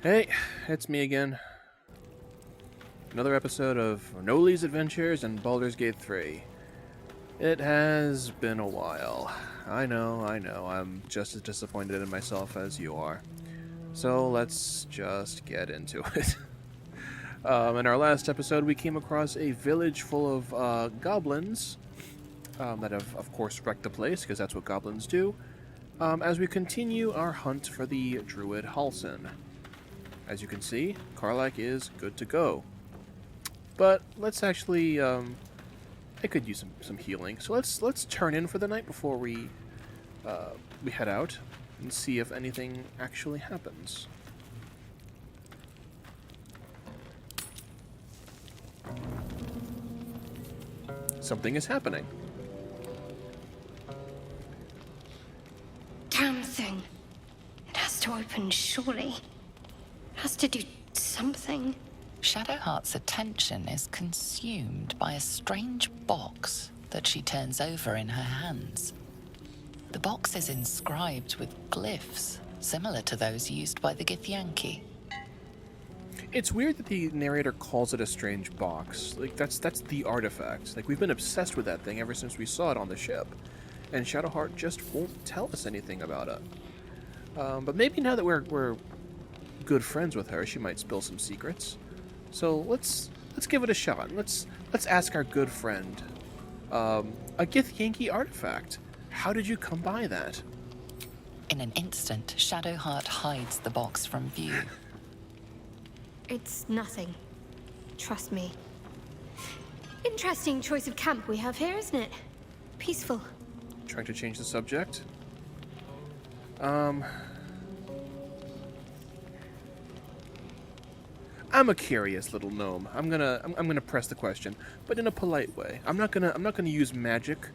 Hey, it's me again. Another episode of Noli's Adventures and Baldur's Gate 3. It has been a while. I know. I'm just as disappointed in myself as you are. So let's just get into it. In our last episode, we came across a village full of goblins that have, of course, wrecked the place, because that's what goblins do, as we continue our hunt for the druid Halsin. As you can see, Karlach is good to go. But let's actually, I could use some healing. So let's turn in for the night before we head out and see if anything actually happens. Something is happening. Damn thing. It has to open, surely. It has to do something. Shadowheart's attention is consumed by a strange box that she turns over in her hands. The box is inscribed with glyphs, similar to those used by the Githyanki. It's weird that the narrator calls it a strange box. Like, that's the artifact. Like, we've been obsessed with that thing ever since we saw it on the ship. And Shadowheart just won't tell us anything about it. But maybe now that we're good friends with her, she might spill some secrets. So let's give it a shot. Let's ask our good friend. A Githyanki artifact. How did you come by that? In an instant, Shadowheart hides the box from view. It's nothing. Trust me. Interesting choice of camp we have here, isn't it? Peaceful. Trying to change the subject. I'm a curious little gnome. I'm gonna press the question, but in a polite way. I'm not gonna use magic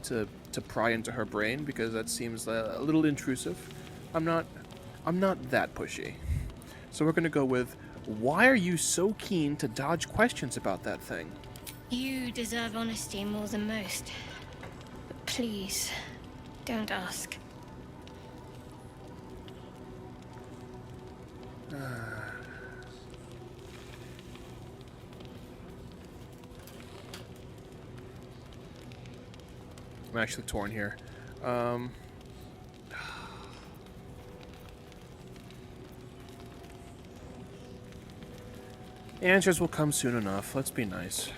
to pry into her brain, because that seems a little intrusive. I'm not that pushy. So we're gonna go with, why are you so keen to dodge questions about that thing? You deserve honesty more than most. But please, don't ask. I'm actually torn here. Answers will come soon enough. Let's be nice.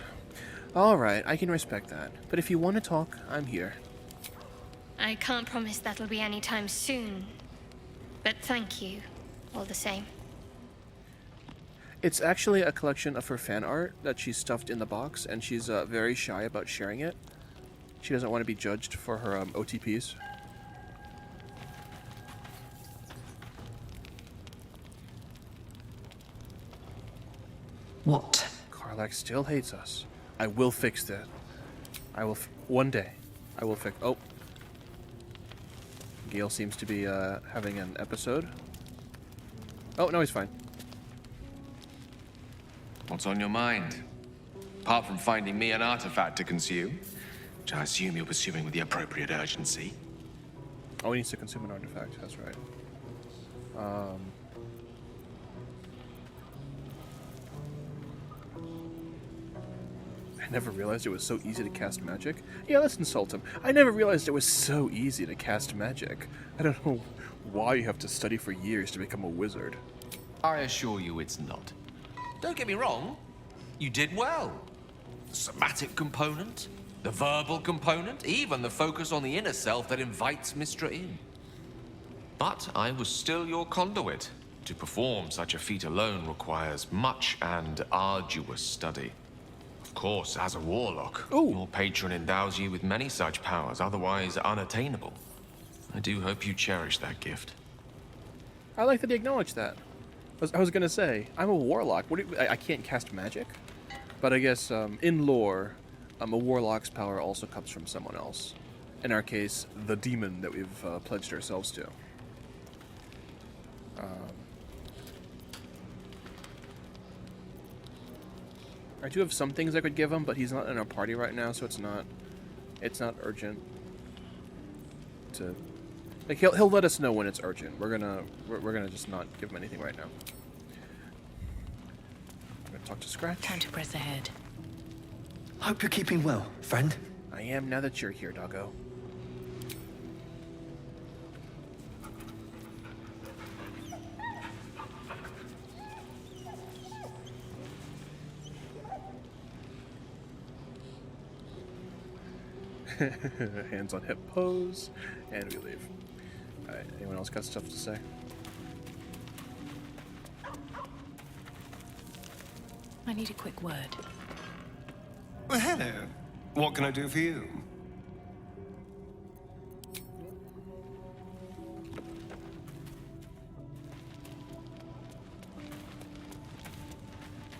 Alright, I can respect that. But if you want to talk, I'm here. I can't promise that'll be anytime soon. But thank you, all the same. It's actually a collection of her fan art that she's stuffed in the box, and she's very shy about sharing it. She doesn't want to be judged for her OTPs. What? Karlach still hates us. I will fix that. One day. I will fix... Oh. Gale seems to be having an episode. Oh, no, he's fine. What's on your mind? Apart from finding me an artifact to consume, which I assume you're pursuing with the appropriate urgency. Oh, he needs to consume an artifact. That's right. I never realized it was so easy to cast magic. Yeah, let's insult him. I never realized it was so easy to cast magic. I don't know why you have to study for years to become a wizard. I assure you it's not. Don't get me wrong, you did well. The somatic component, the verbal component, even the focus on the inner self that invites Mistra in. But I was still your conduit. To perform such a feat alone requires much and arduous study. Of course, as a warlock, your patron endows you with many such powers, otherwise unattainable. I do hope you cherish that gift. I like that he acknowledged that. I was gonna say, I'm a warlock. I can't cast magic? But I guess, in lore, a warlock's power also comes from someone else. In our case, the demon that we've pledged ourselves to. I do have some things I could give him, but he's not in our party right now, so it's not urgent to... Like, he'll let us know when it's urgent. We're gonna just not give him anything right now. gonna talk to Scratch. Time to press ahead. Hope you're keeping well, friend. I am now that you're here, doggo. Hands on hip pose, and we leave. Alright, anyone else got stuff to say? I need a quick word. Well, hello. What can I do for you?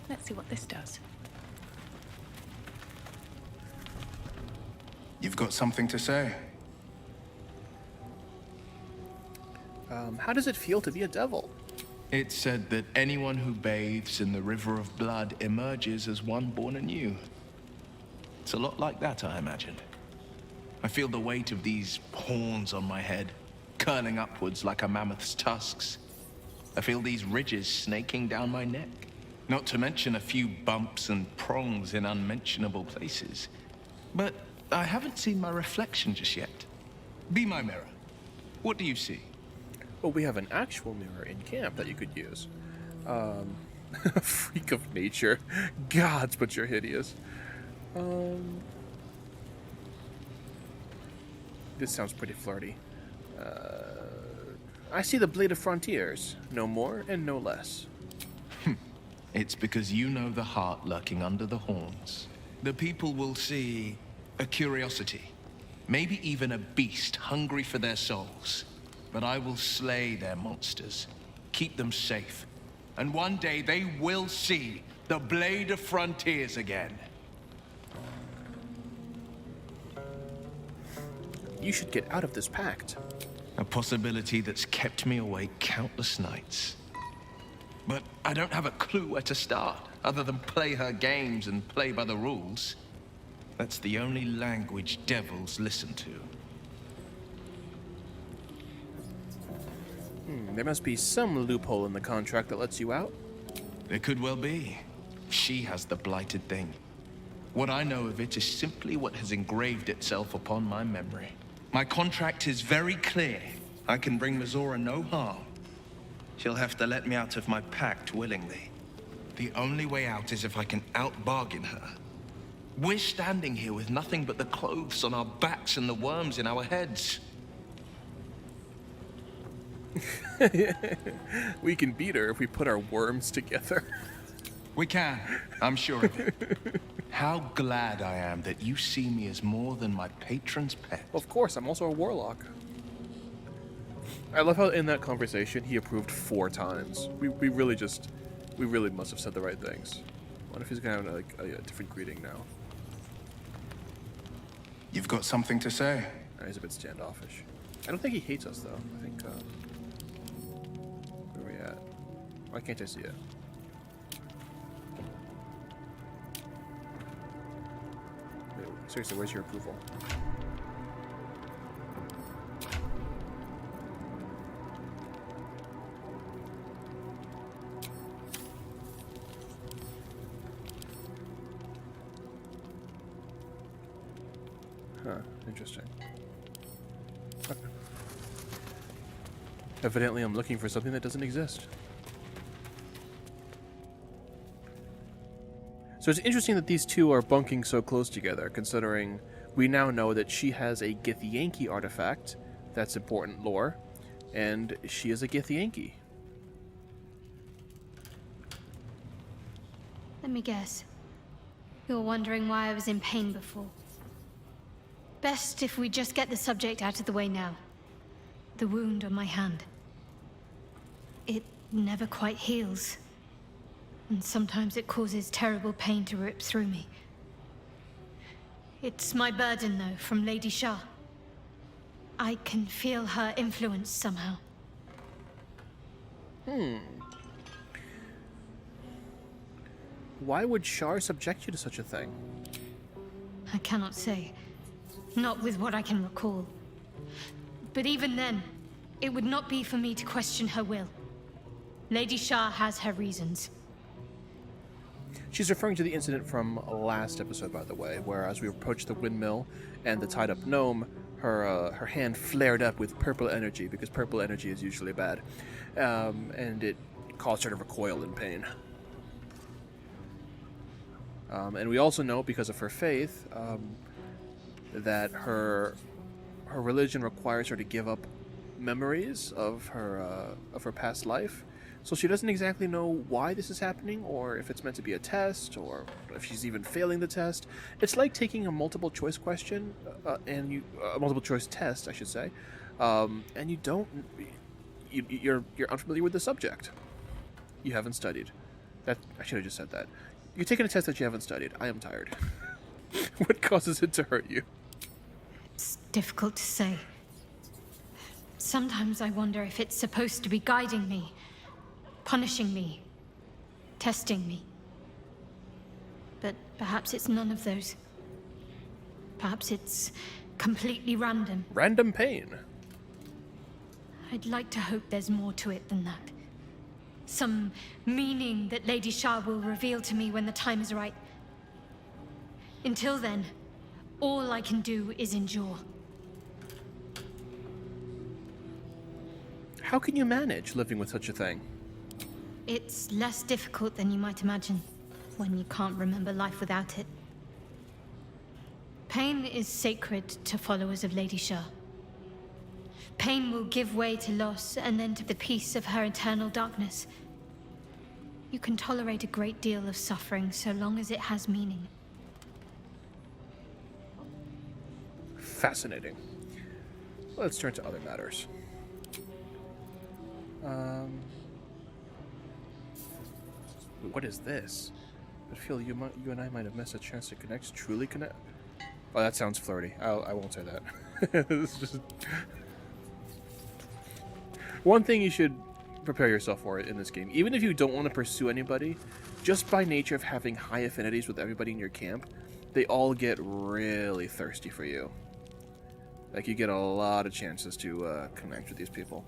Let's see what this does. You've got something to say? How does it feel to be a devil? It's said that anyone who bathes in the river of blood emerges as one born anew. It's a lot like that, I imagine. I feel the weight of these horns on my head, curling upwards like a mammoth's tusks. I feel these ridges snaking down my neck. Not to mention a few bumps and prongs in unmentionable places. But I haven't seen my reflection just yet. Be my mirror. What do you see? Well, we have an actual mirror in camp that you could use. Freak of nature. Gods, but you're hideous. This sounds pretty flirty. I see the Blade of Frontiers. No more and no less. It's because you know the heart lurking under the horns. The people will see a curiosity, maybe even a beast hungry for their souls. But I will slay their monsters, keep them safe, and one day they will see the Blade of Frontiers again. You should get out of this pact. A possibility that's kept me awake countless nights. But I don't have a clue where to start, other than play her games and play by the rules. That's the only language devils listen to. There must be some loophole in the contract that lets you out. There could well be. She has the blighted thing. What I know of it is simply what has engraved itself upon my memory. My contract is very clear. I can bring Mizora no harm. She'll have to let me out of my pact willingly. The only way out is if I can out-bargain her. We're standing here with nothing but the clothes on our backs and the worms in our heads. We can beat her if we put our worms together. We can, I'm sure of it. How glad I am that you see me as more than my patron's pet. Of course, I'm also a warlock. I love how in that conversation he approved 4 times. We really must have said the right things. I wonder if he's gonna have like a different greeting now. You've got something to say? He's a bit standoffish. I don't think he hates us though. I think where are we at? Why can't I see it? Wait, seriously, where's your approval? Huh, interesting. Okay. Evidently I'm looking for something that doesn't exist. So it's interesting that these two are bunking so close together, considering we now know that she has a Githyanki artifact. That's important lore. And she is a Githyanki. Let me guess. You're wondering why I was in pain before. Best if we just get the subject out of the way now. The wound on my hand. It never quite heals. And sometimes it causes terrible pain to rip through me. It's my burden, though, from Lady Shah. I can feel her influence somehow. Why would Shar subject you to such a thing? I cannot say. Not with what I can recall. But even then, it would not be for me to question her will. Lady Shah has her reasons. She's referring to the incident from last episode, by the way, where as we approached the windmill and the tied-up gnome, her hand flared up with purple energy, because purple energy is usually bad, and it caused her to recoil in pain. And we also know, because of her faith, that her religion requires her to give up memories of her past life. So she doesn't exactly know why this is happening, or if it's meant to be a test, or if she's even failing the test. It's like taking a multiple choice question, a multiple choice test, I should say, and you're unfamiliar with the subject. You haven't studied. I should have just said that. You're taking a test that you haven't studied. I am tired. What causes it to hurt you? It's difficult to say. Sometimes I wonder if it's supposed to be guiding me, punishing me, testing me. But perhaps it's none of those. Perhaps it's completely random. Random pain. I'd like to hope there's more to it than that. Some meaning that Lady Shah will reveal to me when the time is right. Until then, all I can do is endure. How can you manage living with such a thing? It's less difficult than you might imagine, when you can't remember life without it. Pain is sacred to followers of Lady Shah. Pain will give way to loss, and then to the peace of her eternal darkness. You can tolerate a great deal of suffering so long as it has meaning. Fascinating. Let's turn to other matters. What is this? I feel you and I might have missed a chance to connect. Truly connect? Oh, that sounds flirty. I won't say that. It's just... One thing you should prepare yourself for in this game, even if you don't want to pursue anybody, just by nature of having high affinities with everybody in your camp, they all get really thirsty for you. Like, you get a lot of chances to connect with these people.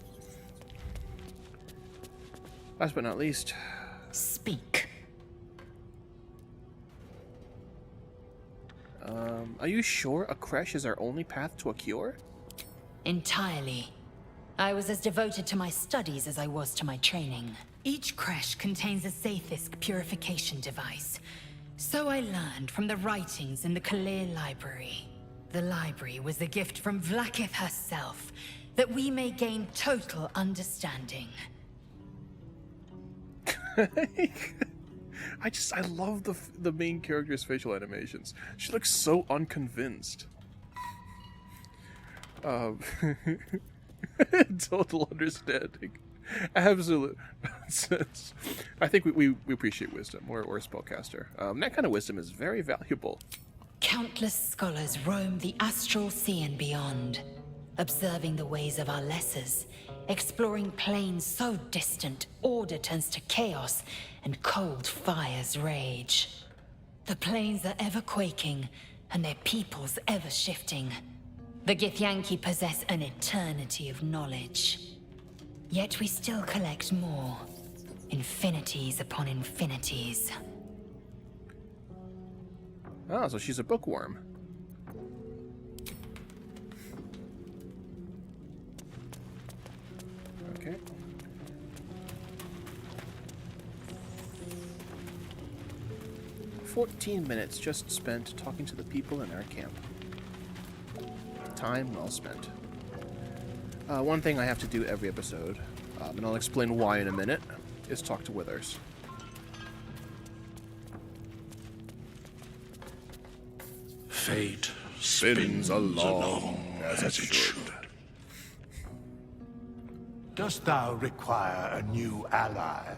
Last but not least... Speak. Are you sure a creche is our only path to a cure? Entirely. I was as devoted to my studies as I was to my training. Each creche contains a Sathisk purification device. So I learned from the writings in the Kalir library. The library was a gift from Vlaakith herself, that we may gain total understanding. I love the main character's facial animations. She looks so unconvinced. Total understanding. Absolute nonsense. I think we appreciate wisdom. We're a spellcaster. That kind of wisdom is very valuable. Countless scholars roam the astral sea and beyond, observing the ways of our lessers, exploring planes so distant, order turns to chaos, and cold fires rage. The planes are ever quaking, and their peoples ever shifting. The Githyanki possess an eternity of knowledge. Yet we still collect more. Infinities upon infinities. Ah, so she's a bookworm. Okay. "14 minutes just spent talking to the people in our camp. Time well spent." One thing I have to do every episode, and I'll explain why in a minute, is talk to Withers. Fate spins along as it should. Dost thou require a new ally?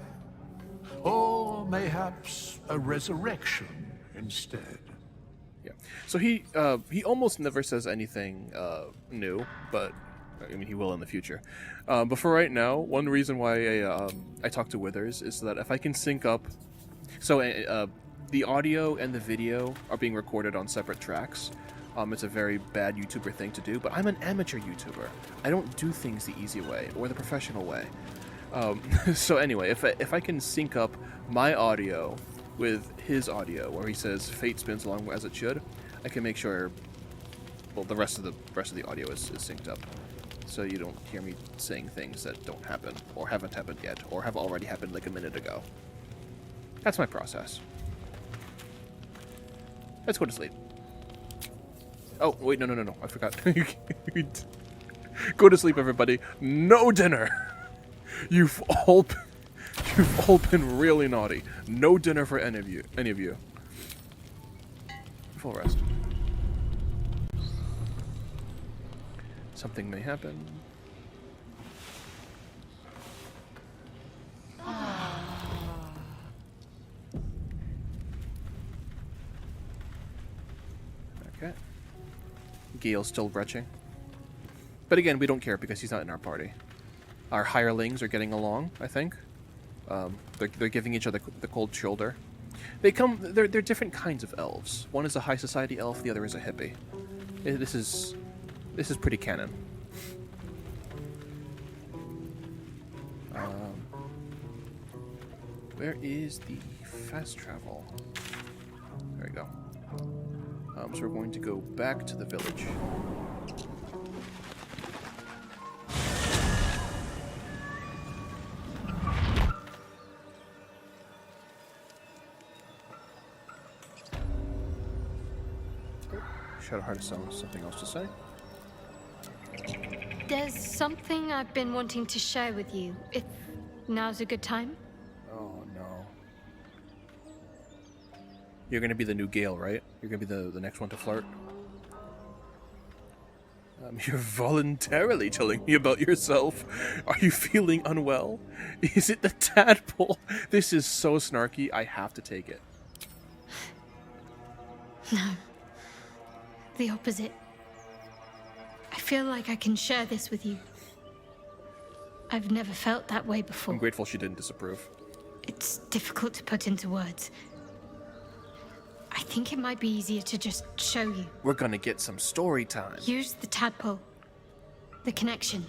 Or mayhaps a resurrection instead? Yeah. So he almost never says anything new, but I mean he will in the future. But for right now, one reason why I talk to Withers is that if I can sync up, so the audio and the video are being recorded on separate tracks. It's a very bad YouTuber thing to do, but I'm an amateur YouTuber. I don't do things the easy way or the professional way. So anyway, if I can sync up my audio with his audio, where he says fate spins along as it should, I can make sure, well, the rest of the audio is synced up, so you don't hear me saying things that don't happen, or haven't happened yet, or have already happened like a minute ago. That's my process. Let's go to sleep. Oh, wait, no, I forgot. Go to sleep, everybody. No dinner! You've all been really naughty. No dinner for any of you. Full rest. Something may happen. Okay. Gale's still retching. But again, we don't care because he's not in our party. Our hirelings are getting along, I think. They're giving each other the cold shoulder. They're different kinds of elves. One is a high society elf, the other is a hippie. This is pretty canon. Where is the fast travel? There we go. So we're going to go back to the village. Shadowheart has something else to say. There's something I've been wanting to share with you, if now's a good time. Oh no. You're gonna be the new Gale, right? You're gonna be the next one to flirt? You're voluntarily telling me about yourself. Are you feeling unwell? Is it the tadpole? This is so snarky, I have to take it. No. The opposite. I feel like I can share this with you. I've never felt that way before. I'm grateful she didn't disapprove. It's difficult to put into words. I think it might be easier to just show you. We're gonna get some story time. Use the tadpole. The connection.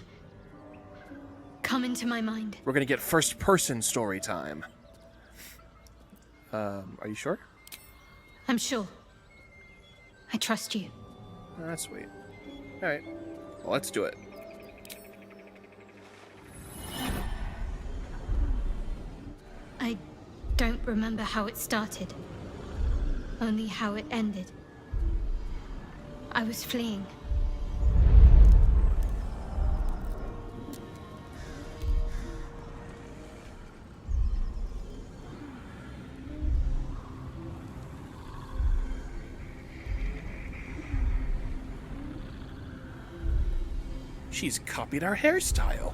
Come into my mind. We're gonna get first-person story time. Are you sure? I'm sure. I trust you. Oh, that's sweet. Alright. Well, let's do it. I don't remember how it started. Only how it ended. I was fleeing. She's copied our hairstyle.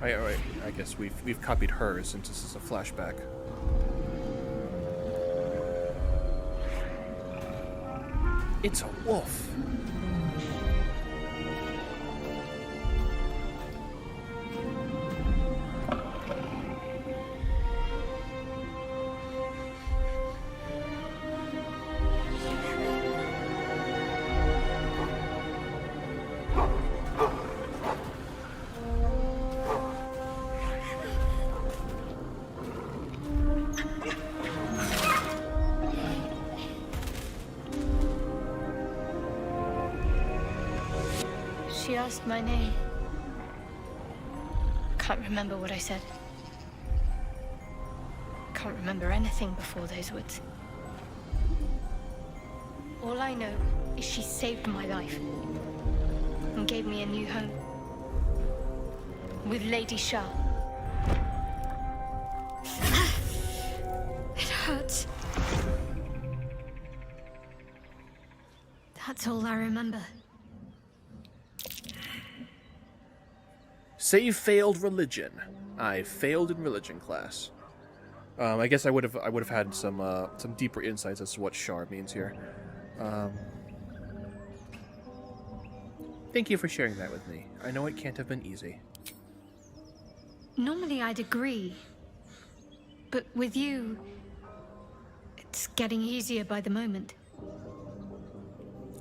I guess we've copied hers since this is a flashback. It's a wolf. She asked my name. Can't remember what I said. Can't remember anything before those words. All I know is she saved my life and gave me a new home with Lady Shah. It hurts. That's all I remember. Save failed religion. I failed in religion class. I guess I would have had some deeper insights as to what Shar means here. Thank you for sharing that with me. I know it can't have been easy. Normally I'd agree, but with you, it's getting easier by the moment.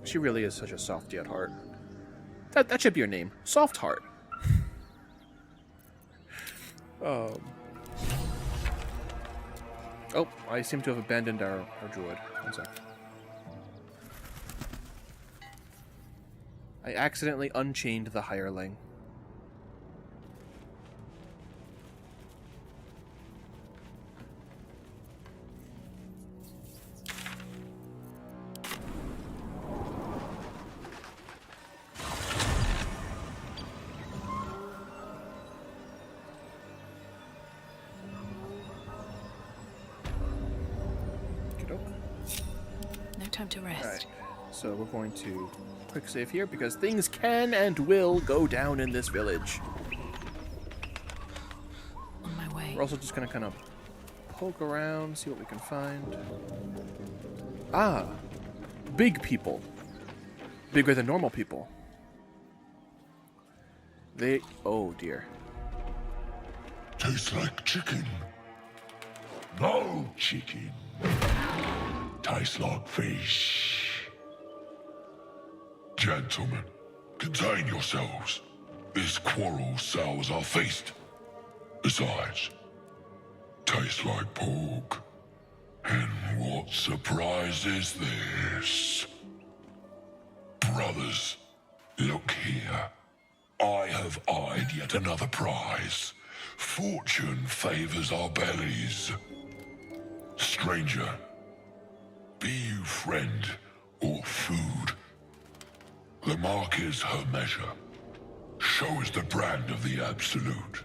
She really is such a softy at heart. That should be your name, Soft Heart. Oh, I seem to have abandoned our druid. One sec. I accidentally unchained the hireling. No time to rest. Alright, so we're going to quick save here because things can and will go down in this village. On my way. We're also just going to kind of poke around, see what we can find. Ah, big people. Bigger than normal people. They, oh dear. Tastes like chicken. No chicken. Tastes like fish. Gentlemen, contain yourselves. This quarrel sours our feast. Besides, tastes like pork. And what surprise is this? Brothers, look here. I have eyed yet another prize. Fortune favors our bellies. Stranger, be you friend or food. The mark is her measure. Show is the brand of the absolute.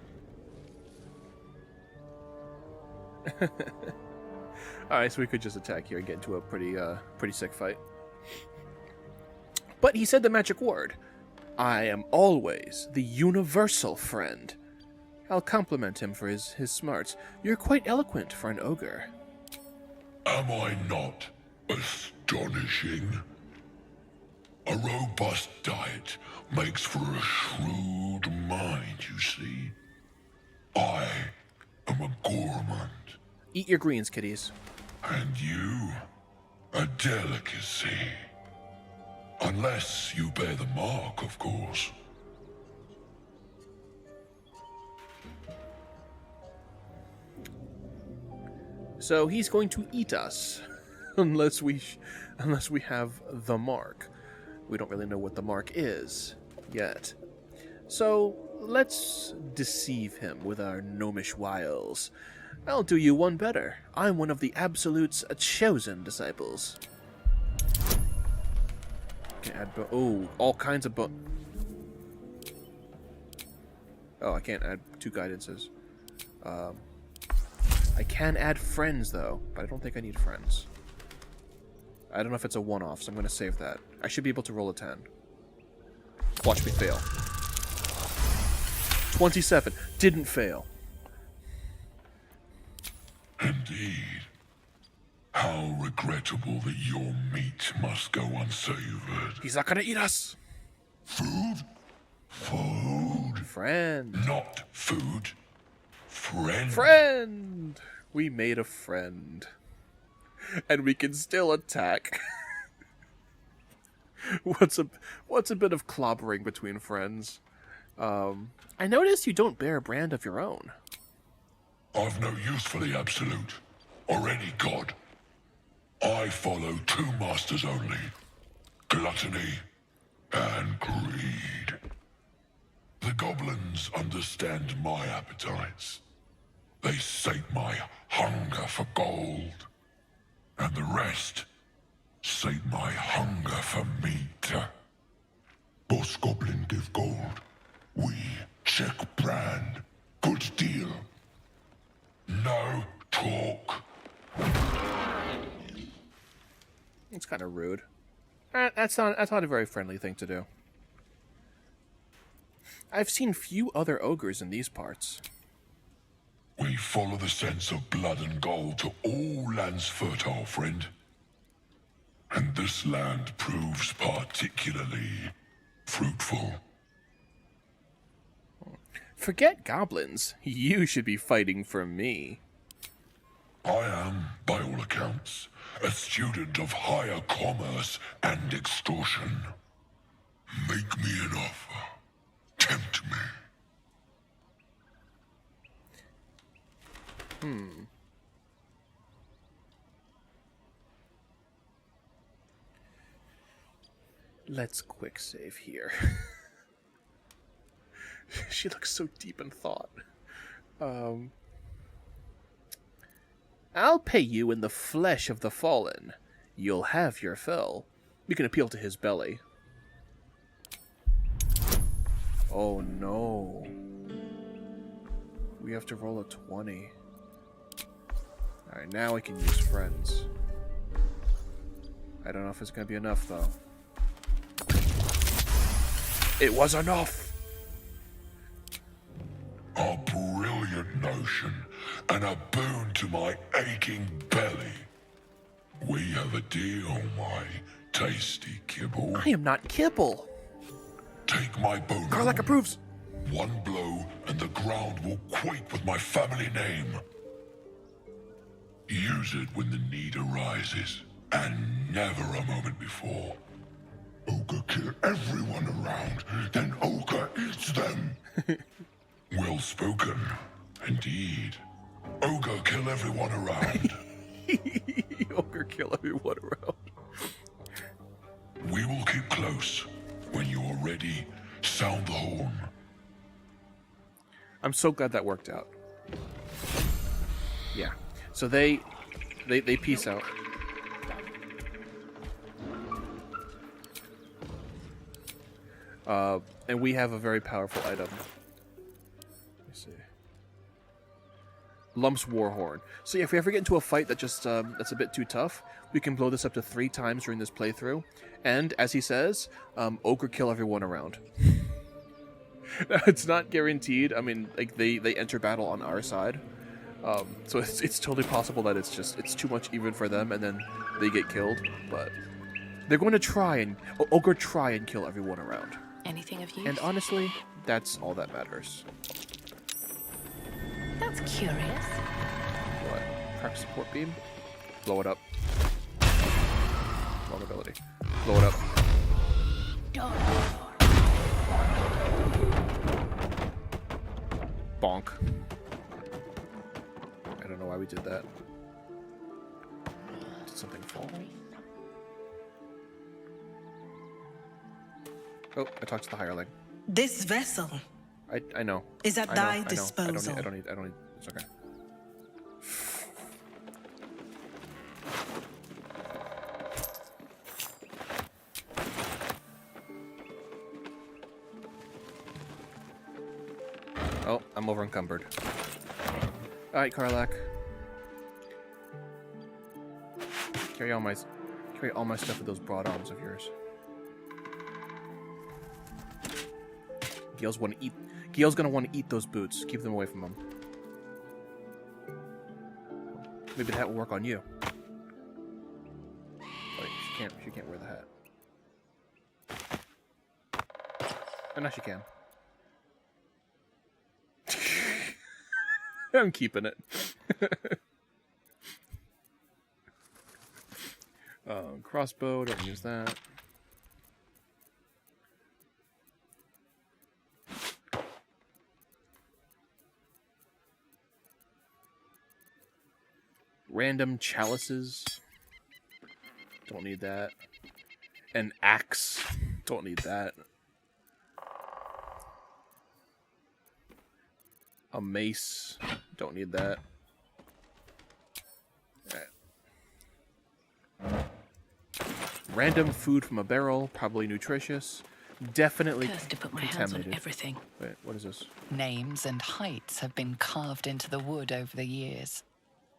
Alright, so we could just attack here and get into a pretty sick fight. But he said the magic word. I am always the universal friend. I'll compliment him for his smarts. You're quite eloquent for an ogre. Am I not astonishing? A robust diet makes for a shrewd mind, you see. I am a gourmand. Eat your greens, kiddies. And you, a delicacy. Unless you bear the mark, of course. So he's going to eat us, unless we have the mark. We don't really know what the mark is yet. So let's deceive him with our gnomish wiles. I'll do you one better. I'm one of the Absolute's chosen disciples. Can add all kinds of Oh, I can't add 2 guidances. I can add friends, though, but I don't think I need friends. I don't know if it's a one-off, so I'm going to save that. I should be able to roll a 10. Watch me fail. 27. Didn't fail. Indeed. How regrettable that your meat must go unsavored. He's not going to eat us. Food? Food. Friend. Not food. Friend. Friend! We made a friend. And we can still attack. What's a bit of clobbering between friends? I notice you don't bear a brand of your own. I've no use for the absolute, or any god. I follow 2 masters only. Gluttony and greed. The goblins understand my appetites. They sate my hunger for gold. And the rest sate my hunger for meat. Boss goblin give gold. We check brand. Good deal. No talk. It's kind of rude. That's not a very friendly thing to do. I've seen few other ogres in these parts. We follow the sense of blood and gold to all lands fertile, friend. And this land proves particularly fruitful. Forget goblins. You should be fighting for me. I am, by all accounts, a student of higher commerce and extortion. Make me an offer. Tempt me. Let's quick save here. She looks so deep in thought. I'll pay you in the flesh of the fallen. You'll have your fill. We can appeal to his belly. Oh no. We have to roll a 20. Alright, now we can use friends. I don't know if it's gonna be enough though. It was enough! A brilliant notion, and a boon to my aching belly. We have a deal, my tasty kibble. I am not kibble! Take my bone. Karlak approves! One blow, and the ground will quake with my family name. Use it when the need arises, and never a moment before. Ogre kill everyone around, then Ogre eats them. Well spoken, indeed. Ogre kill everyone around. Ogre kill everyone around. We will keep close. When you are ready, sound the horn. I'm so glad that worked out. Yeah. So they peace out. And we have a very powerful item. Let me see. Lump's Warhorn. So yeah, if we ever get into a fight that just that's a bit too tough, we can blow this up to 3 times during this playthrough. And as he says, Ogre kill everyone around. It's not guaranteed. I mean, like they enter battle on our side, so it's totally possible that it's too much even for them, and then they get killed. But they're going to try and Ogre try and kill everyone around. Anything of use? And honestly, that's all that matters. That's curious. What? Crack support beam? Blow it up. Vulnerability. Blow it up. Bonk. I don't know why we did that. Did something fall? Oh, I talked to the hireling. This vessel I know. is at I thy know. disposal. I don't need. It's okay. Oh, I'm over encumbered. Alright, Karlak. Carry all my stuff with those broad arms of yours. Gale's gonna want to eat those boots. Keep them away from him. Maybe the hat will work on you. Wait, she can't wear the hat. Oh, no, she can. I'm keeping it. Crossbow, don't use that. Random chalices. Don't need that. An axe. Don't need that. A mace. Don't need that. Right. Random food from a barrel. Probably nutritious. Definitely Curse to put my hands on everything. Wait, what is this? Names and heights have been carved into the wood over the years.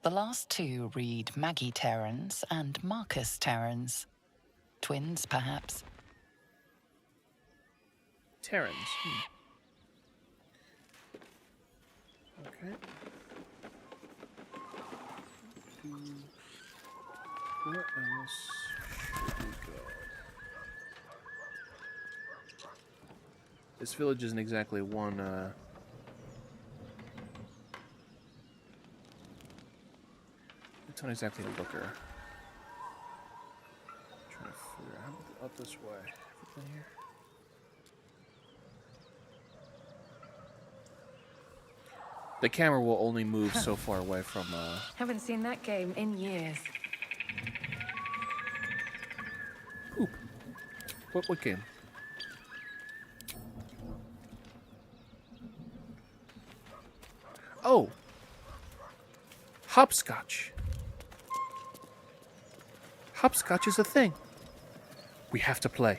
The last 2 read Maggie Terrans and Marcus Terrans. Twins, perhaps. Terrans. Okay. Where else should we go? This village isn't exactly one, it's not exactly a looker. Trying to figure out up this way. Everything here? The camera will only move so far away from, Haven't seen that game in years. Poop. What game? Oh! Hopscotch. Hopscotch is a thing. We have to play.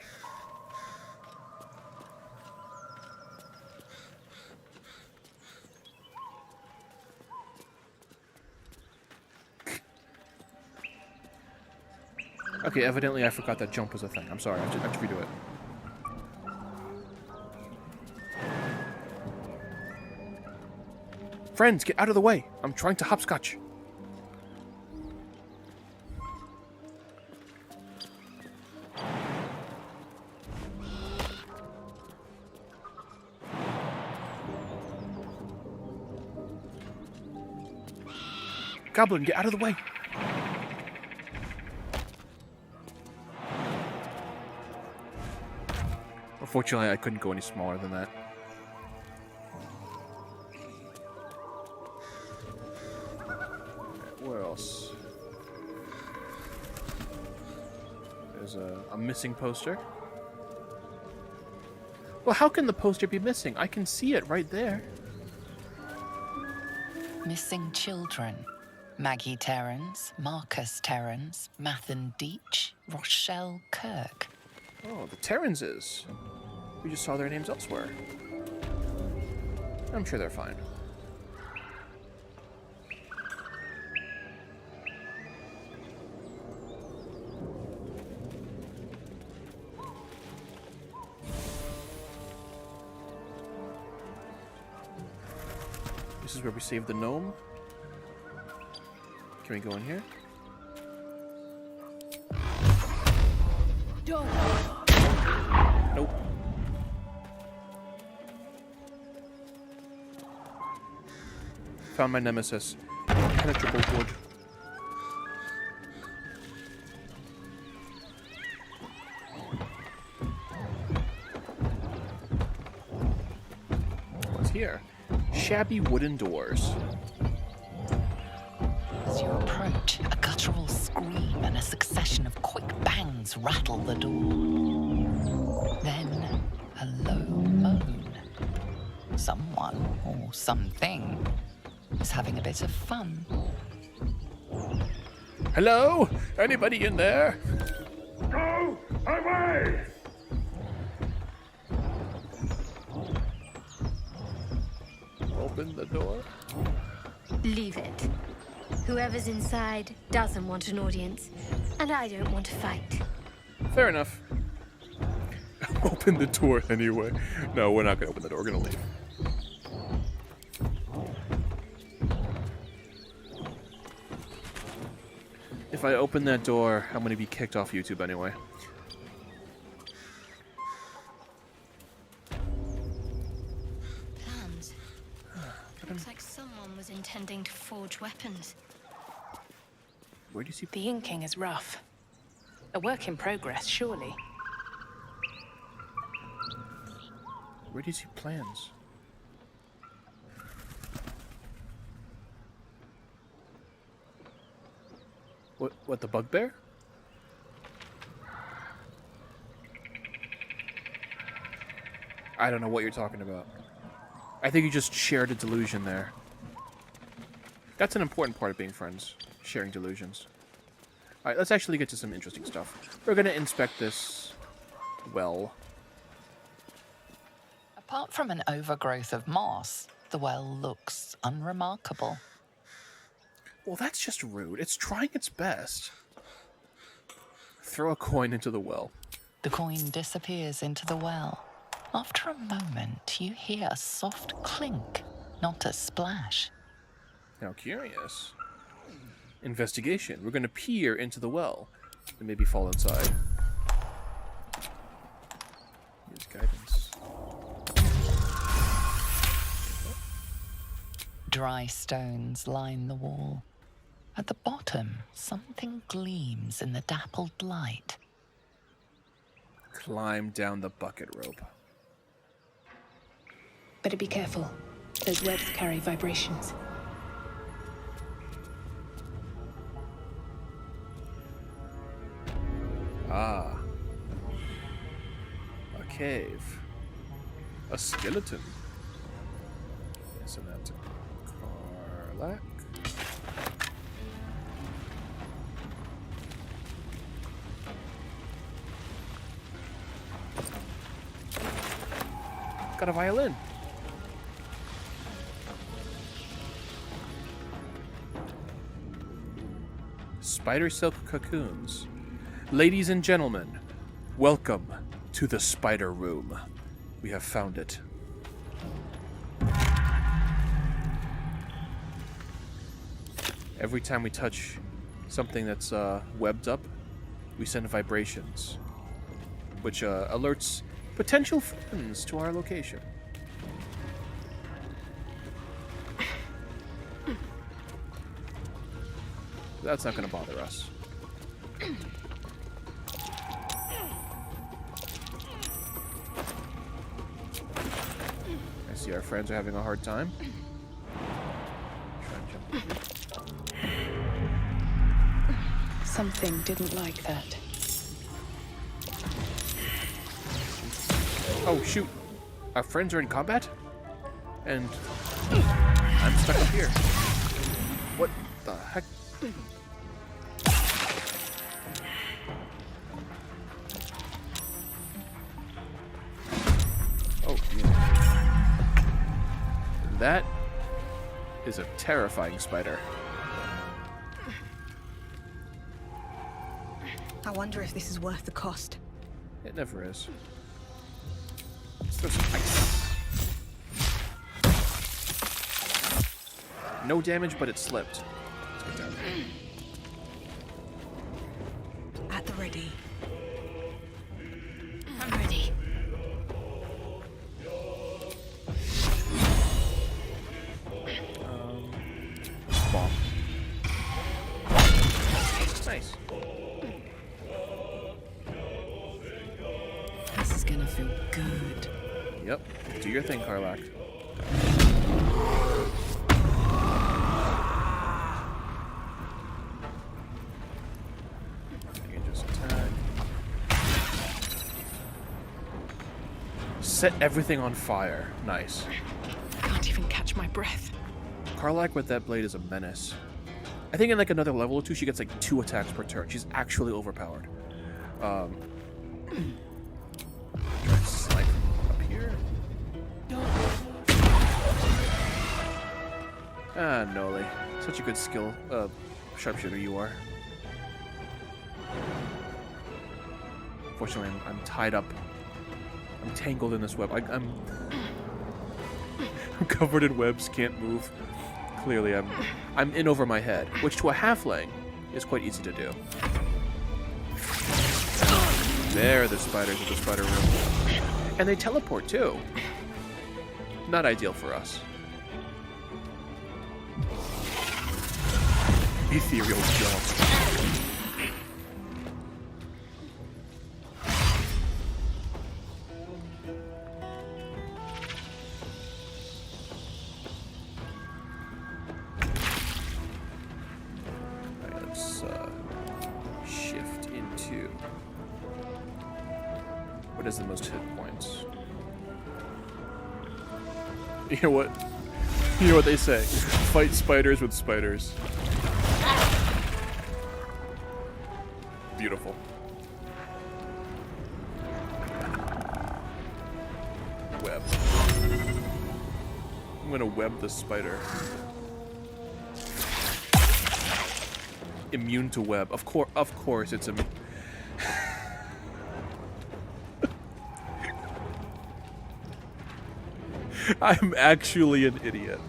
Okay, evidently I forgot that jump was a thing. I'm sorry, I have to redo it. Friends, get out of the way! I'm trying to hopscotch. Goblin, get out of the way! Unfortunately, I couldn't go any smaller than that. Where else? There's a missing poster. Well, how can the poster be missing? I can see it right there. Missing children. Maggie Terrans, Marcus Terrans, Mathan Deach, Rochelle Kirk. Oh, the Terranses. We just saw their names elsewhere. I'm sure they're fine. This is where we save the gnome. Can we go in here? Nope. Found my nemesis. Penetrable wood. What's here? Shabby wooden doors. As you approach, a guttural scream and a succession of quick bangs rattle the door. Then, a low moan. Someone, or something, is having a bit of fun. Hello? Anybody in there? Go away! Open the door. Leave it. Whoever's inside doesn't want an audience, and I don't want to fight. Fair enough. Open the door anyway. No, we're not gonna open the door. We're gonna leave. If I open that door, I'm gonna be kicked off YouTube anyway. Plans. Looks like someone was intending to forge weapons. Where do you see? The inking is rough. A work in progress, surely. Where do you see plans? What, the bugbear? I don't know what you're talking about. I think you just shared a delusion there. That's an important part of being friends. Sharing delusions. Alright, let's actually get to some interesting stuff. We're gonna inspect this well. Apart from an overgrowth of moss, the well looks unremarkable. Well, that's just rude. It's trying its best. Throw a coin into the well. The coin disappears into the well. After a moment, you hear a soft clink, not a splash. Now, curious. Investigation. We're going to peer into the well and maybe fall inside. Use guidance. Dry stones line the wall. At the bottom, something gleams in the dappled light. Climb down the bucket rope. Better be careful. Those webs carry vibrations. Ah. cave. A skeleton. Send that to Karlak. Got a violin. Spider silk cocoons. Ladies and gentlemen, welcome to the spider room. We have found it. Every time we touch something that's webbed up, we send vibrations, which alerts potential friends to our location. That's not going to bother us. I see our friends are having a hard time. Try and jump over. Something didn't like that. Oh, shoot. Our friends are in combat? And I'm stuck up here. What the heck? Oh, yeah. That is a terrifying spider. I wonder if this is worth the cost. It never is. Let's throw some ice. No damage, but it slipped. Let's get down there. At the ready. I'm ready. Bomb. Nice. This is gonna feel good. Yep. Do your thing, Karlak. You can just attack. Set everything on fire. Nice. Can't even catch my breath. Karlak with that blade is a menace. I think in like another level or two, she gets like 2 attacks per turn. She's actually overpowered. Try to slide from up here. Ah, Noli. Such a good skill, sharpshooter you are. Fortunately, I'm tied up. I'm tangled in this web. I'm covered in webs, can't move. Clearly, I'm in over my head, which to a halfling is quite easy to do. There are the spiders of the spider room. And they teleport too. Not ideal for us. Ethereal jump. Let's shift into what is the most hit points. You know what? You know what they say? Fight spiders with spiders. Beautiful. Web. I'm gonna web the spider. Immune to web. Of course, it's immune. I'm actually an idiot.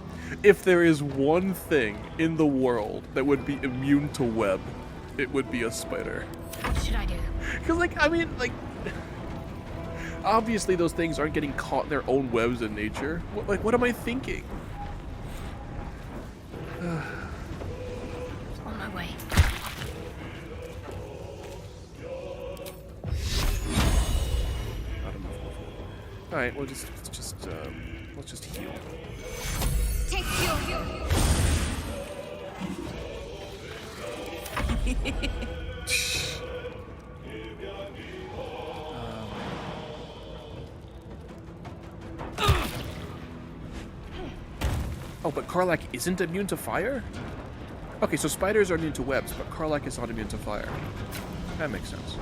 If there is one thing in the world that would be immune to web, it would be a spider. What should I do? Because, obviously those things aren't getting caught in their own webs in nature. What am I thinking? On my way. Not enough. All right, well, let's just heal. Take fuel. Oh, but Karlach isn't immune to fire? Okay, so spiders are immune to webs, but Karlach is not immune to fire. That makes sense.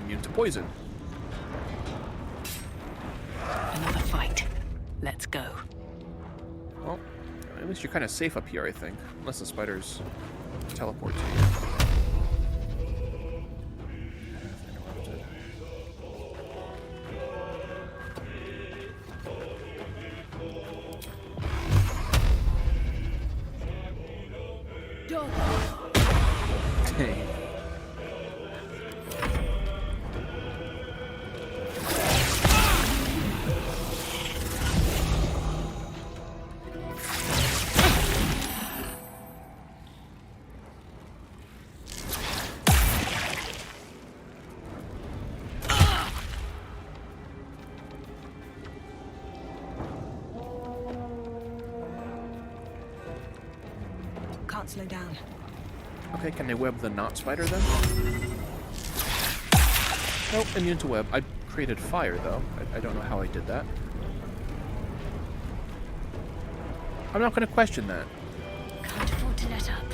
Immune to poison. Another fight. Let's go. Well, at least you're kind of safe up here, I think. Unless the spiders teleport to you. Dang. Can't slow down. Okay, can they web the not spider then? Nope, immune to web. I created fire though. I don't know how I did that. I'm not going to question that. Can't afford to let up.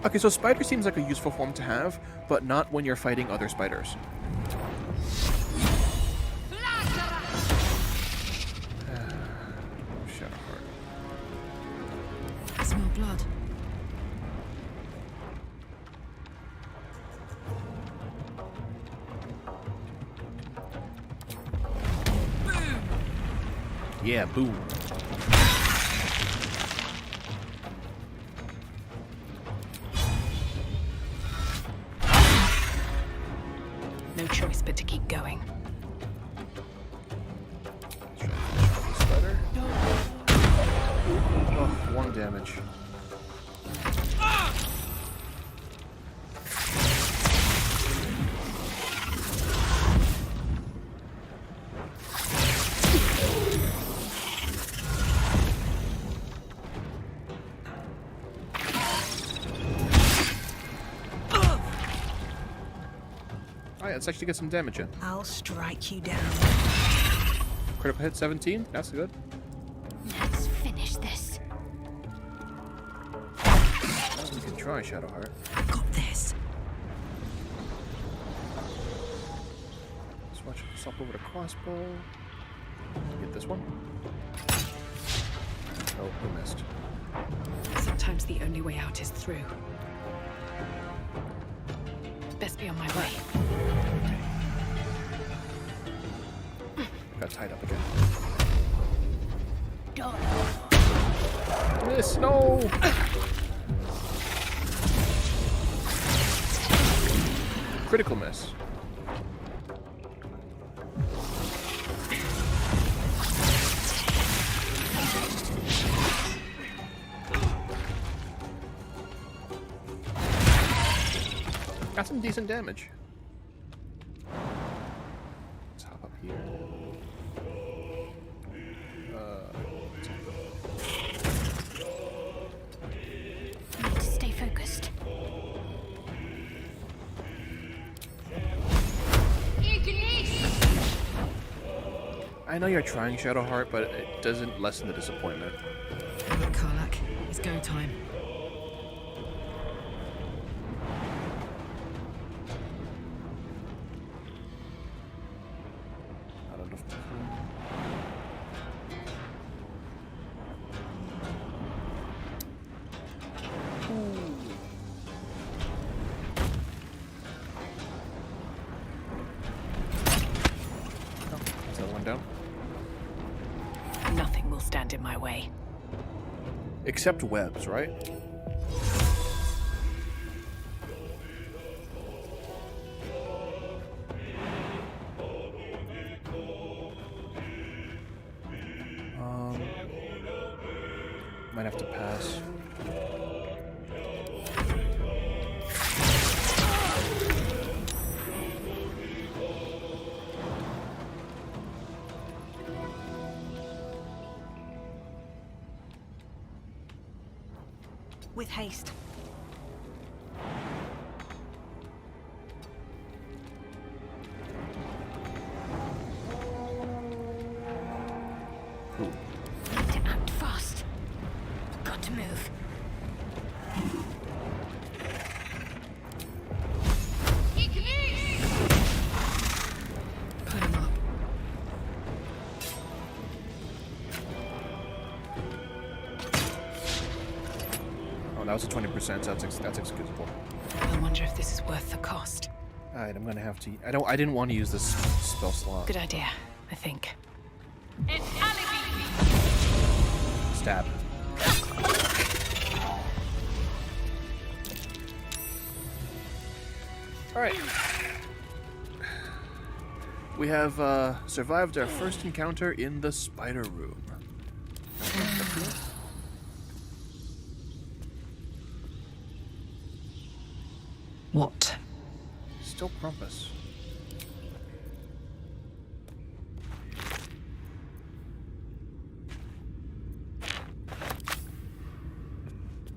Okay, so spider seems like a useful form to have, but not when you're fighting other spiders. Shadowheart. I smell blood. Yeah, boom. No choice but to keep going. Spider. Oh, 1 damage. Alright, let's actually get some damage in. I'll strike you down. Critical hit 17. That's good. Let's finish this. Well, we can try Shadowheart. Got this. Let's watch swap over to crossbow. Get this one. Oh, we missed. Sometimes the only way out is through. Best be on my way. Got tied up again. Done. Miss, no! Critical miss. Got some decent damage. Let's hop up here. Need to stay focused. I know you're trying Shadowheart, but it doesn't lessen the disappointment. Look, Karlach. It's go time. Not enough time. Is that one down? Nothing will stand in my way. Except webs, right? Might have to pass. With haste. want to move. Put him up. Oh, that was a 20%. That's excusable. I wonder if this is worth the cost. All right, I'm gonna have to. I didn't want to use this spell slot. Good idea, I think. Stab. All right. We have survived our first encounter in the spider room. What? Still Krampus.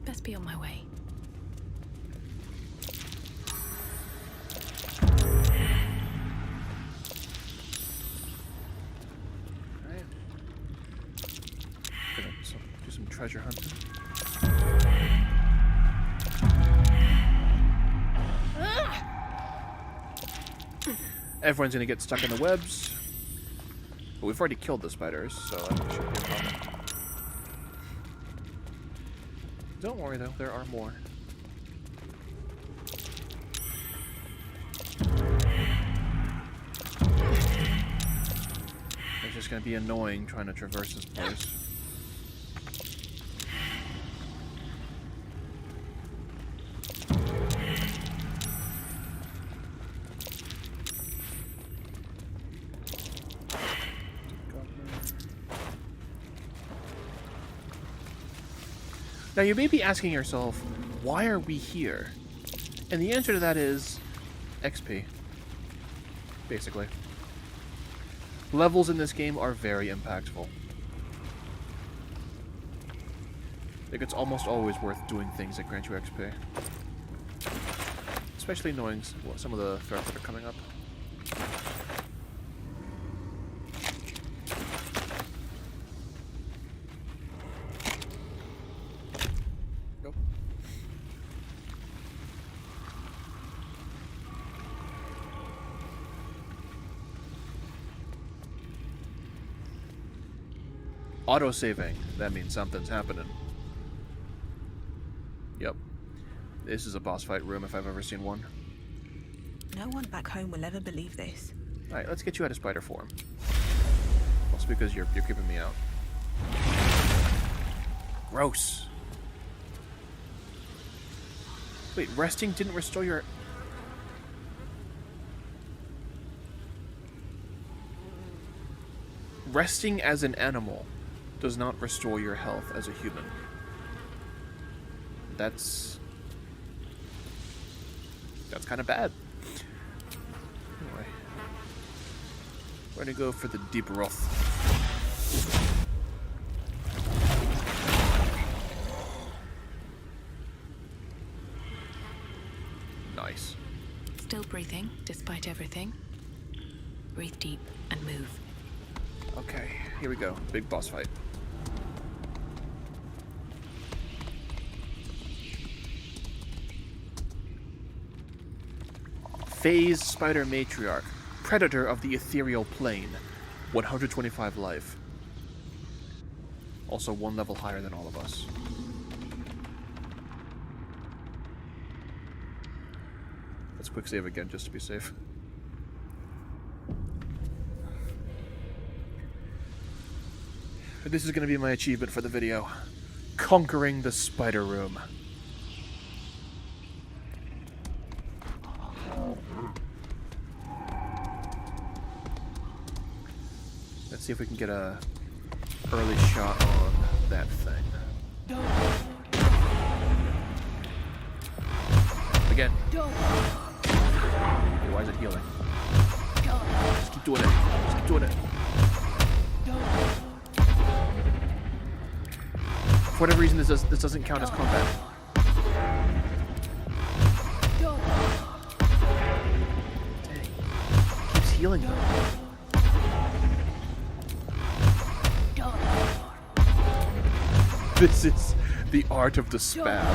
Best be on my way. Alright. Gonna do some treasure hunting. Everyone's gonna get stuck in the webs. But we've already killed the spiders, so that shouldn't be a problem. Don't worry though, there are more. It's just gonna be annoying trying to traverse this place. Now you may be asking yourself, why are we here? And the answer to that is XP. Basically. Levels in this game are very impactful. I think it's almost always worth doing things that grant you XP. Especially knowing some of the threats that are coming up. Auto-saving. That means something's happening. Yep. This is a boss fight room if I've ever seen one. No one back home will ever believe this. Alright, let's get you out of spider form. Also because you're creeping me out. Gross. Wait, resting didn't restore your... Resting as an animal does not restore your health as a human. That's kind of bad. Anyway, we're gonna go for the deep wrath. Nice. Still breathing, despite everything. Breathe deep and move. Okay, here we go. Big boss fight. Phase Spider Matriarch, Predator of the Ethereal Plane, 125 life. Also 1 level higher than all of us. Let's quick save again just to be safe. This is going to be my achievement for the video. Conquering the spider room. Let's see if we can get a early shot on that thing. Again. Okay, why is it healing? Just keep doing it. Just keep doing it. For whatever reason, this doesn't count as combat. Dang. Keeps healing them. The art of the spam.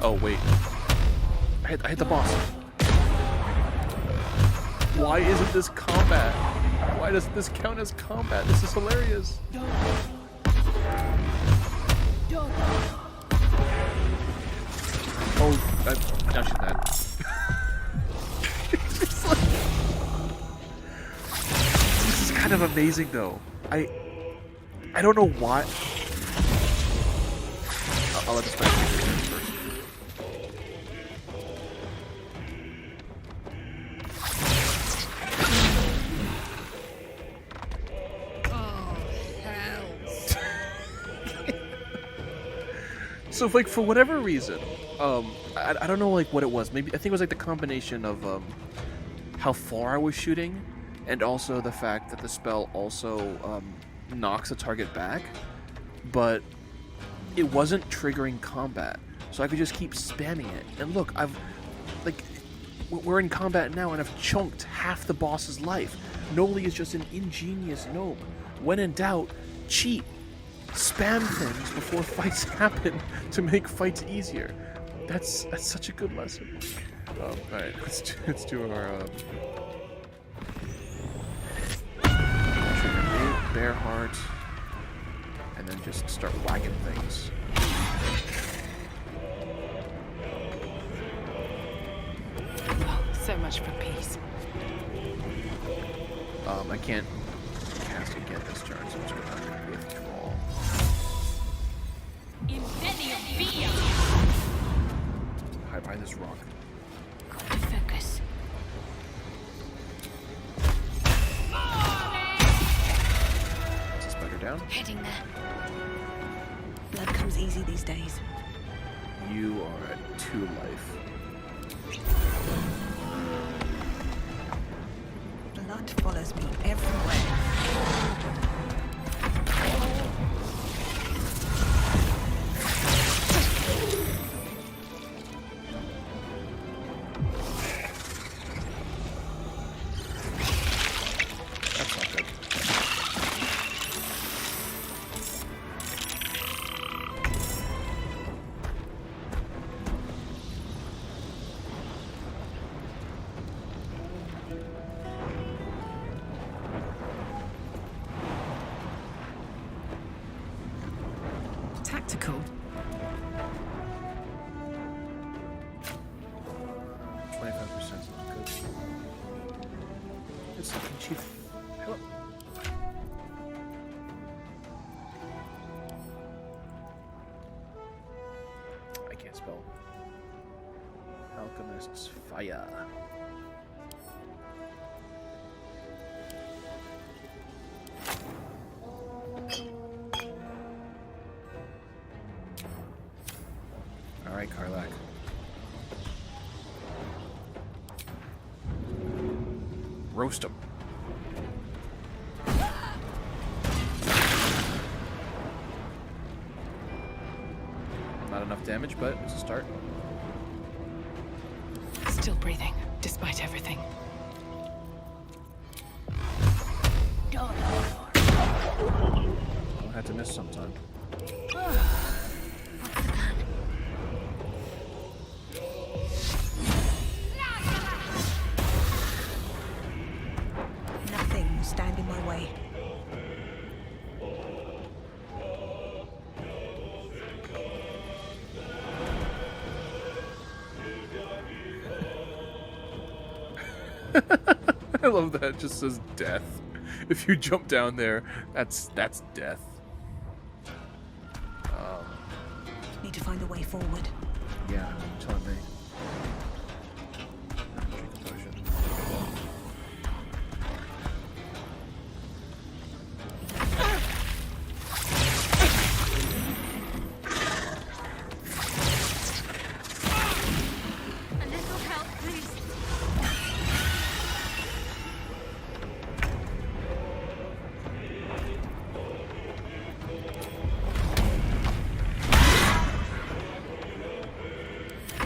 Oh wait, I hit the boss. Why isn't this combat? Why doesn't this count as combat? This is hilarious. Oh, now she's dead. It's like, this is kind of amazing though. I don't know why. I'll let this back first. So, like, for whatever reason, I don't know, like, what it was. Maybe, I think it was, like, the combination of, how far I was shooting, and also the fact that the spell also, knocks a target back, but it wasn't triggering combat, so I could just keep spamming it. And look, we're in combat now, and I've chunked half the boss's life. Noli is just an ingenious gnome. When in doubt, cheat. Spam things before fights happen to make fights easier. That's such a good lesson. Alright, let's do our bear heart, and then just start whacking things. So much for peace. I can't cast again this turn, so I'm just gonna withdraw. Hide behind this rock. Focus. Is this spider down? Heading there. Blood comes easy these days. You are at 2 life. Blood follows me everywhere. Tactical. 25% is not good. It's like Chief. Hello. I can't spell. Alchemist's fire. Alright, Karlak. Roast him. Not enough damage, but it's a start. Still breathing, despite everything. I'll have to miss sometime. Nothing will stand in my way. I love that it just says death. If you jump down there, that's death. Need to find a way forward. Yeah, tell me. Drink a potion. A little help, please.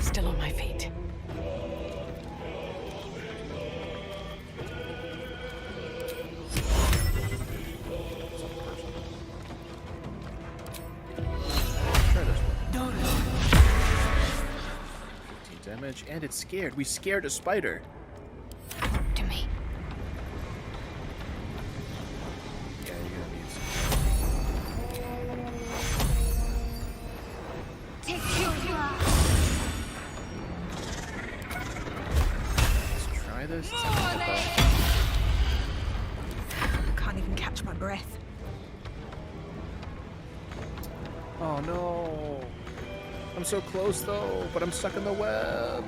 Still on my damage, and it's scared. We scared a spider. Talk to me. Yeah, you're gonna need Let's try this. It's not gonna help out. I can't even catch my breath. Oh no. I'm so close though, but I'm stuck in the web.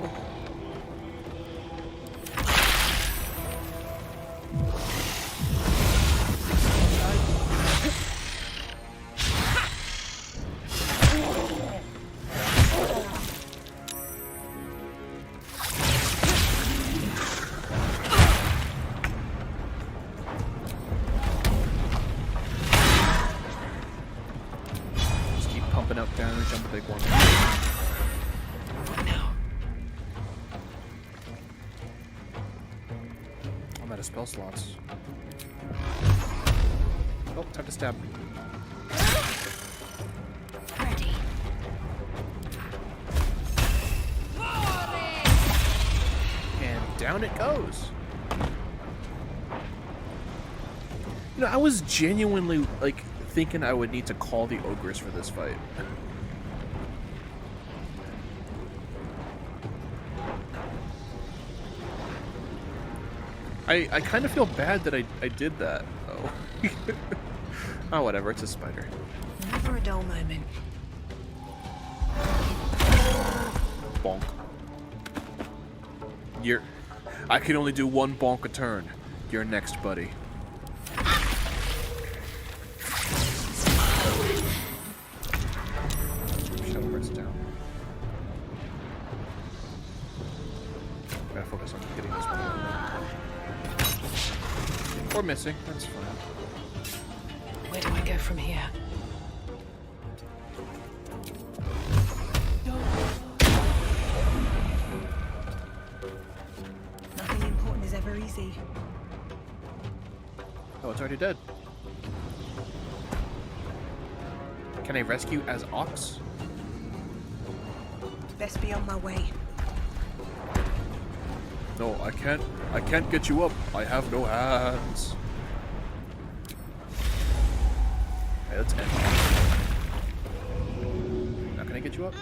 Just keep pumping up damage on the big one. I'm out of spell slots. Oh, time to stab. Ready. And down it goes. You know, I was genuinely, like, thinking I would need to call the Ogress for this fight. I kind of feel bad that I did that, though. Oh, whatever, it's a spider. Never a dull moment. Bonk. I can only do one bonk a turn. You're next, buddy. Shadow Bird's down. Gotta focus on getting this one. Or missing, that's fine. Where do I go from here? Nothing important is ever easy. Oh, it's already dead. Can I rescue as Ox? Best be on my way. No, I can't. I can't get you up. I have no hands. Okay, let's end. Now, can I get you up?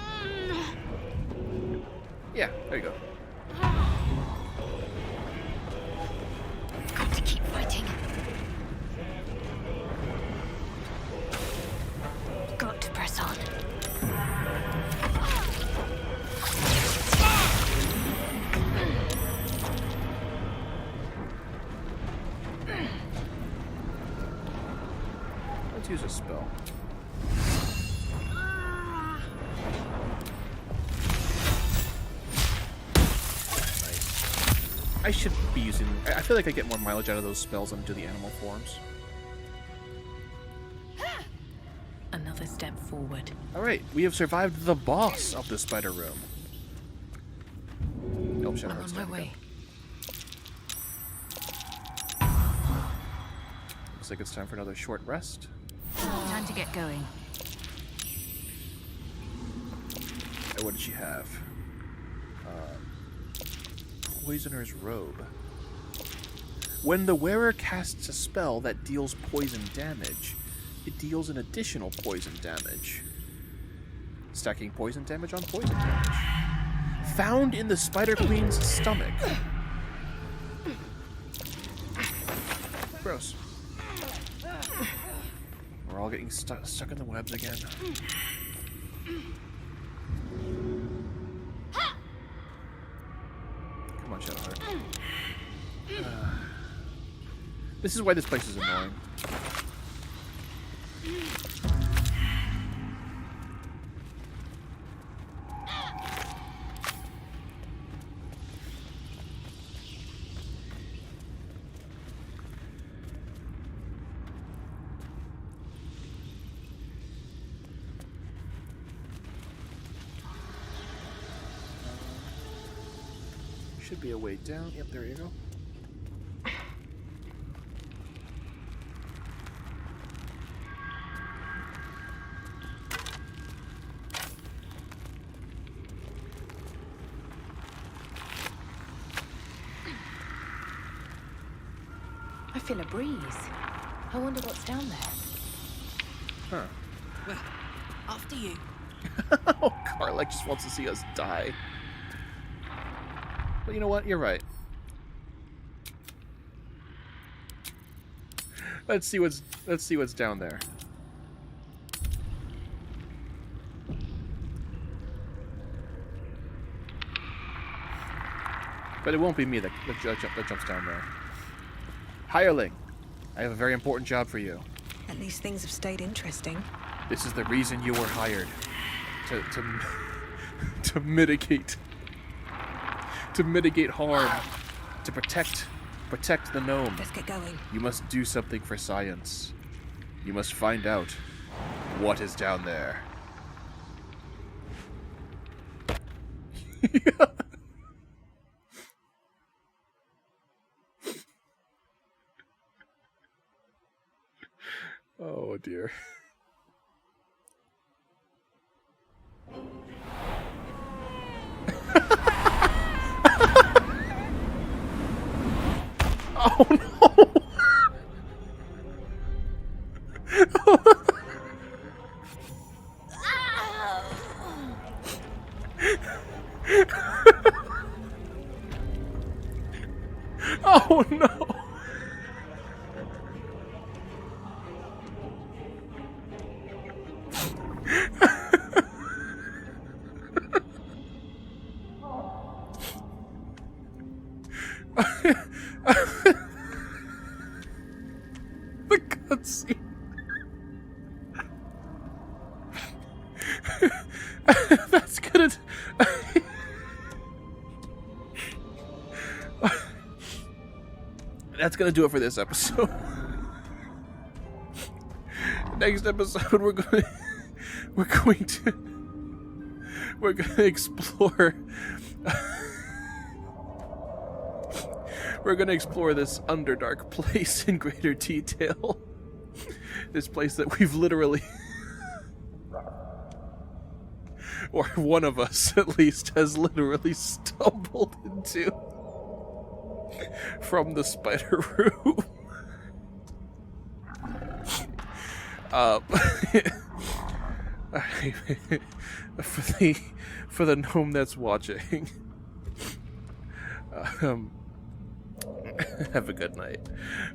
Yeah, there you go. Got to keep fighting. Got to press on. Let's use a spell. Nice. I should be using... I feel like I get more mileage out of those spells than do the animal forms. Another step forward. Alright, we have survived the boss of the spider room. Oh, shit, I'm on my way. Looks like it's time for another short rest. Time to get going. And what did she have? Poisoner's Robe. When the wearer casts a spell that deals poison damage, it deals an additional poison damage. Stacking poison damage on poison damage. Found in the Spider Queen's stomach. Gross. We're all getting stuck in the webs again. Come on, Shadowheart. This is why this place is annoying. Should be a way down. Yep, there you go. feel a breeze. I wonder what's down there. Huh. Well, after you. Oh, Karlach just wants to see us die. But you know what? You're right. Let's see what's down there. But it won't be me that jumps down there. Hireling, I have a very important job for you. At least things have stayed interesting. This is the reason you were hired. To mitigate harm. To protect the gnome. Let's get going. You must do something for science. You must find out what is down there. Oh dear. Oh no! Oh no! The cutscene. That's gonna. That's gonna do it for this episode. Next episode, we're gonna explore. We're gonna explore this Underdark place in greater detail. This place that we've literally, or one of us at least, has literally stumbled into from the spider room. For the gnome that's watching, have a good night.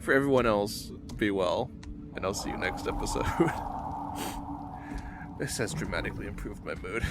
For everyone else, be well, and I'll see you next episode. This has dramatically improved my mood.